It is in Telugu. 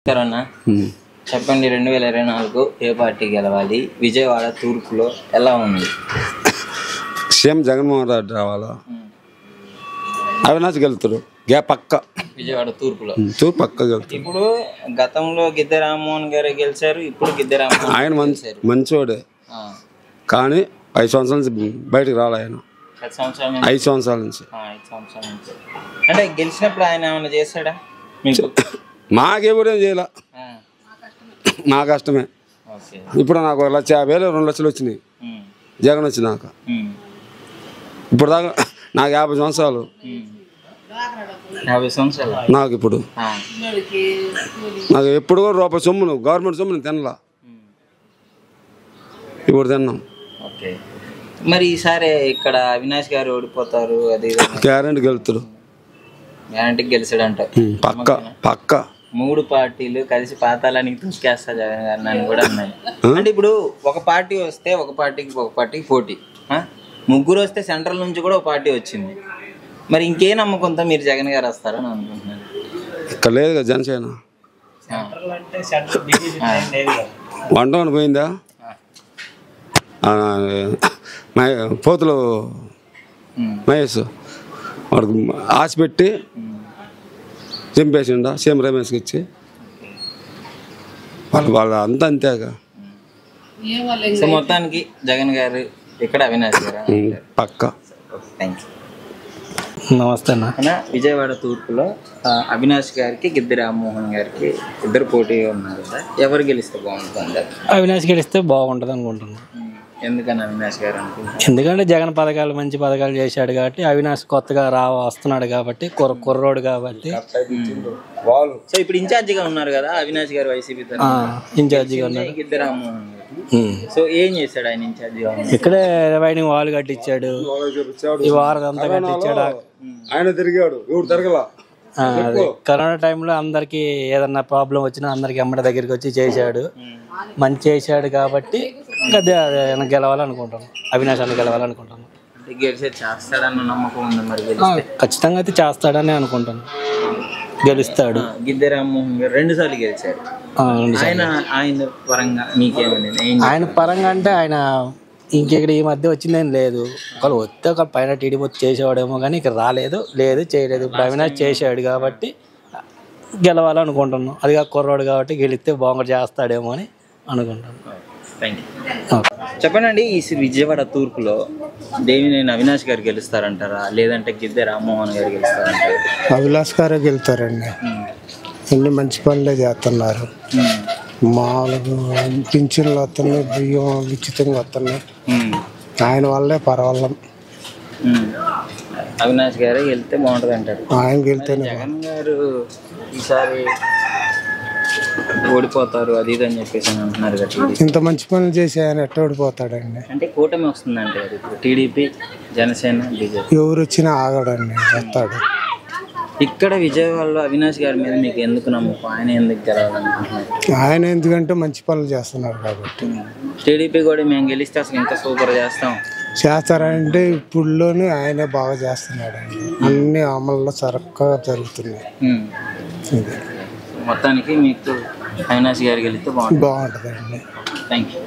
అన్న చెప్పండి 2024 ఏ పార్టీ గెలవాలి? విజయవాడ తూర్పులో ఎలా ఉంది? సీఎం జగన్మోహన్ రెడ్డి రావాలా? అవినాష్ గెలుతారు పక్క. విజయవాడ తూర్పులో పక్క గెలుతారు. ఇప్పుడు గతంలో గిద్దె రామ్మోహన్ గారు గెలిచారు, ఇప్పుడు గిద్దె రామ్మోహన్ ఆయన మంచోడే కానీ 5 సంవత్సరాల నుంచి బయటకు రాలే ఆయన. 5 సంవత్సరాల నుంచి అంటే గెలిచినప్పుడు ఆయన ఏమైనా చేశాడా? మాకెవరేం చేయాల, నా కష్టమే. ఇప్పుడు నాకు 1,50,000 2 లక్షలు వచ్చినాయి జగన్ వచ్చినాక. ఇప్పుడు దాకా నాకు 50 సంవత్సరాలు. నాకు ఇప్పుడు నాకు ఎప్పుడు కూడా రూపాయి సొమ్మును గవర్నమెంట్ సొమ్మును తినలా, ఇప్పుడు తిన్నాం. మరి ఈసారి ఇక్కడ అవినాష్ గారు ఓడిపోతారు, అది గ్యారెంటీ గెలుతారు. గ్యారెంటీకి గెలిచాడంట పక్క పక్క. 3 పార్టీలు కలిసి పాతాళానికి తీసుకేస్తా జగన్ గారిని అని కూడా అన్నాయి. అంటే ఇప్పుడు ఒక పార్టీ వస్తే ఒక పార్టీకి పోటీ, ముగ్గురు వస్తే సెంట్రల్ నుంచి కూడా ఒక పార్టీ వచ్చింది. మరి ఇంకే నమ్మకంతో మీరు జగన్ గారు వస్తారని అనుకుంటున్నారు? ఇక్కడ లేదు కదా జనసేన. వంట పోయిందా పోతులు మహేష్ వాడికి ఆశ పెట్టి చంపేసిండా సీఎం రమేష్కి ఇచ్చి. వాళ్ళ అంతా అంతేగా. మొత్తానికి జగన్ గారు ఇక్కడ అవినాష్ గారు పక్క. Thank you. నమస్తే అన్న. విజయవాడ తూర్పులో అవినాష్ గారికి గిద్దె రామ్మోహన్ గారికి ఇద్దరు పోటీగా ఉన్నారు కదా, ఎవరు గెలిస్తే బాగుంటుంది? అవినాష్ గెలిస్తే బాగుంటుంది అనుకుంటున్నాను. ఎందుకని అవినాష్ గారు అనుకుంటున్నారు? ఎందుకంటే జగన్ పథకాలు మంచి పథకాలు చేశాడు కాబట్టి, అవినాష్ కొత్తగా వస్తున్నాడు కాబట్టి, కుర్రోడు కాబట్టి. సో ఇప్పుడు ఇన్ఛార్జిగా ఉన్నారు కదా అవినాష్ గారు, వైసీపీ ఇన్ఛార్జిగా ఉన్నారు గిద్దె రామ్మోహన్ గారు. సో ఏం చేశాడు ఆయన ఇన్ఛార్జిగా? ఇక్కడే రైడింగ్ వాల్ కట్టించాడు, ఈ వారం అంతా కట్టించాడు. ఆయన తిరిగాడు, ఎవరు తిరగలా. కరోనా టైంలో అందరికి ఏదన్నా ప్రాబ్లం వచ్చినా అందరికి అమ్మడి దగ్గరికి వచ్చి చేశాడు, మంచి చేశాడు కాబట్టి అదే గెలవాలనుకుంటాను, అవినాష్ అన్న గెలవాలనుకుంటాను. ఖచ్చితంగా అయితే చేస్తాడని అనుకుంటాను, గెలుస్తాడు. గిద్దె రామ్మోహన్ గారు 2 సార్లు గెలిచారు. ఆయన పరంగా మీకేమని? ఆయన పరంగా అంటే ఆయన ఇంకెక్కడ ఈ మధ్య వచ్చిందేం లేదు. ఒకళ్ళు వస్తే ఒక పైన టీడీపీ చేసేవాడేమో కానీ ఇక్కడ లేదు చేయలేదు. ఇప్పుడు అవినాష్ చేశాడు కాబట్టి గెలవాలనుకుంటున్నాను. అదిగా కుర్రాడు కాబట్టి గెలిస్తే బాగా చేస్తాడేమో అని అనుకుంటాను. చెప్పండి, ఈ విజయవాడ తూర్పులో దేవినేని అవినాష్ గారు గెలుస్తారంటారా, లేదంటే గిద్దె రామ్మోహన్ గారు గెలుస్తారంటారా? అవినాష్ గారే గెలుతారండి. ఎన్ని మంచి పనులే చేస్తున్నారు. మామూలుగా పింఛన్లు వస్తున్నాయి, బియ్యం ఉచితంగా వస్తున్నాయి. ఆయన వల్లే పర్వాలేదు. అవినాష్ గారే వెళ్తే బాగుంటుంది అంటారు. ఆయన గెలితేనే. జగన్ గారు ఈసారి ఓడిపోతారు అది ఇది అని చెప్పేసి అంటున్నారు కదా. ఇంత మంచి పనులు చేసి ఆయన ఎట్ట ఓడిపోతాడండి? అంటే కూటమి వస్తుందంటే టీడీపీ, జనసేన, బీజేపీ ఎవరు వచ్చినా ఆగడండి, వస్తాడు. ఇక్కడ విజయవాడలో అవినాష్ గారి మీద మీకు ఎందుకు నమ్మకం? ఆయన ఎందుకు గెలవాలనుకుంటున్నారు? ఆయన ఎందుకంటే మంచి పనులు చేస్తున్నారు కాబట్టి. టీడీపీ కూడా మేము గెలిస్తే అసలు ఇంకా సూపర్ చేస్తారంటే ఇప్పుడులోనే ఆయనే బాగా చేస్తున్నాడండి. అన్ని అమల్లో చక్కగా జరుగుతున్నాయి. మొత్తానికి మీకు అవినాష్ గారికి వెళ్తే బాగుంటుందండి. బాగుంటుందండి. Thank you.